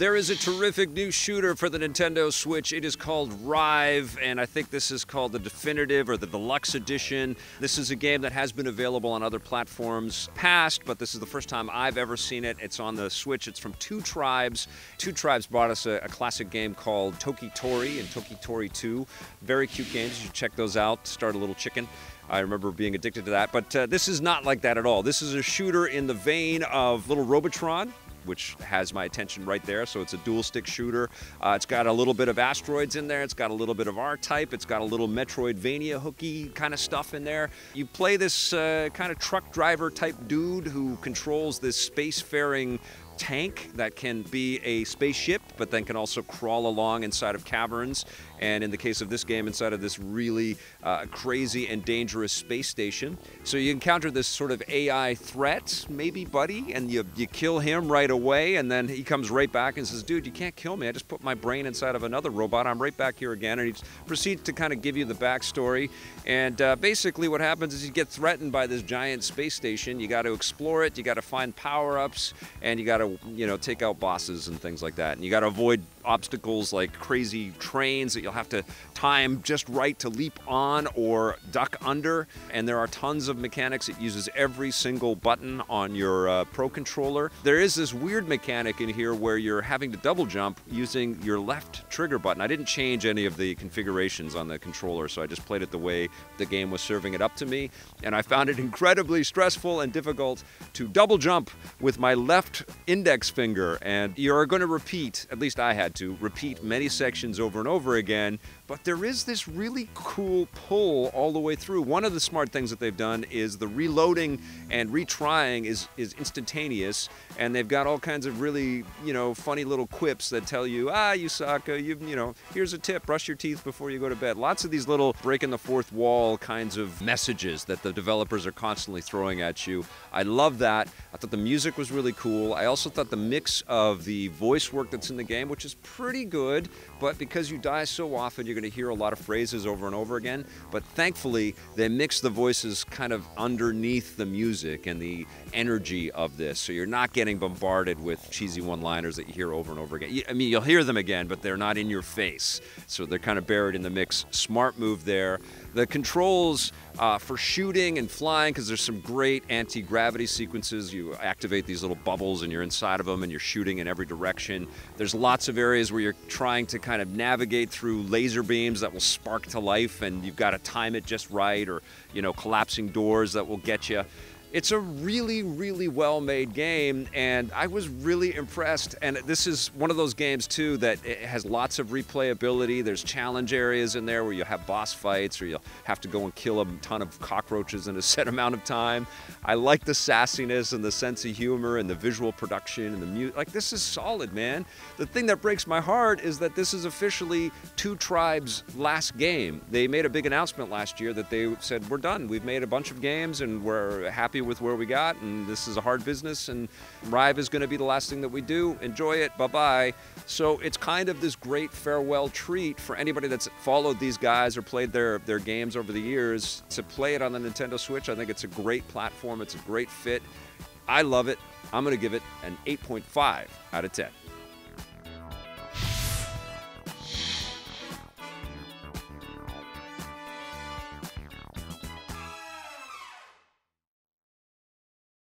There is a terrific new shooter for the Nintendo Switch. It is called Rive, and I think this is called the Definitive or the Deluxe Edition. This is a game that has been available on other platforms past, but this is the first time I've ever seen it. It's on the Switch. It's from Two Tribes. Two Tribes brought us a classic game called Toki-Tori and Toki-Tori 2. Very cute games. You should check those out. Start a little chicken. I remember being addicted to that, but this is not like that at all. This is a shooter in the vein of Little Robotron, which has my attention right there. So it's a dual-stick shooter. It's got a little bit of asteroids in there. It's got a little bit of R-Type. It's got a little Metroidvania hooky kind of stuff in there. You play this kind of truck driver type dude who controls this spacefaring tank that can be a spaceship, but then can also crawl along inside of caverns. And in the case of this game, inside of this really crazy and dangerous space station. So you encounter this sort of AI threat, maybe buddy, and you kill him right away, and then he comes right back and says, dude, you can't kill me. I just put my brain inside of another robot. I'm right back here again. And he proceeds to kind of give you the backstory. And basically what happens is you get threatened by this giant space station. You got to explore it. You got to find power-ups, and you got to, you know, take out bosses and things like that. And you got to avoid obstacles like crazy trains that you'll have to time just right to leap on or duck under. And there are tons of mechanics. It uses every single button on your Pro Controller. There is this weird mechanic in here where you're having to double jump using your left trigger button. I didn't change any of the configurations on the controller, so I just played it the way the game was serving it up to me. And I found it incredibly stressful and difficult to double jump with my left index finger. And you're going to repeat, at least I had to, repeat many sections over and over again. But there is this really cool pull all the way through. One of the smart things that they've done is the reloading and retrying is instantaneous, and they've got all kinds of really, you know, funny little quips that tell you, you suck, you know, here's a tip, brush your teeth before you go to bed. Lots of these little breaking the fourth wall kinds of messages that the developers are constantly throwing at you. I love that. I thought the music was really cool. I also thought the mix of the voice work that's in the game, which is pretty good, but because you die so often, you're going to hear a lot of phrases over and over again. But thankfully, they mix the voices kind of underneath the music and the energy of this, so you're not getting bombarded with cheesy one-liners that you hear over and over again. I mean, you'll hear them again, but they're not in your face, so they're kind of buried in the mix. Smart move there. The controls for shooting and flying, because there's some great anti-gravity sequences. You activate these little bubbles and you're inside of them and you're shooting in every direction. There's lots of areas where you're trying to kind of navigate through laser beams that will spark to life, and you've got to time it just right, or, you know, collapsing doors that will get you. It's a really, really well-made game, and I was really impressed. And this is one of those games, too, that it has lots of replayability. There's challenge areas in there where you'll have boss fights, or you'll have to go and kill a ton of cockroaches in a set amount of time. I like the sassiness and the sense of humor and the visual production and the music. Like, this is solid, man. The thing that breaks my heart is that this is officially Two Tribes' last game. They made a big announcement last year that they said, we're done. We've made a bunch of games, and we're happy with where we got, and this is a hard business, and Rive is going to be the last thing that we do. Enjoy it. Bye-bye. So it's kind of this great farewell treat for anybody that's followed these guys or played their games over the years to play it on the Nintendo Switch. I think it's a great platform. It's a great fit. I love it. I'm going to give it an 8.5 out of 10.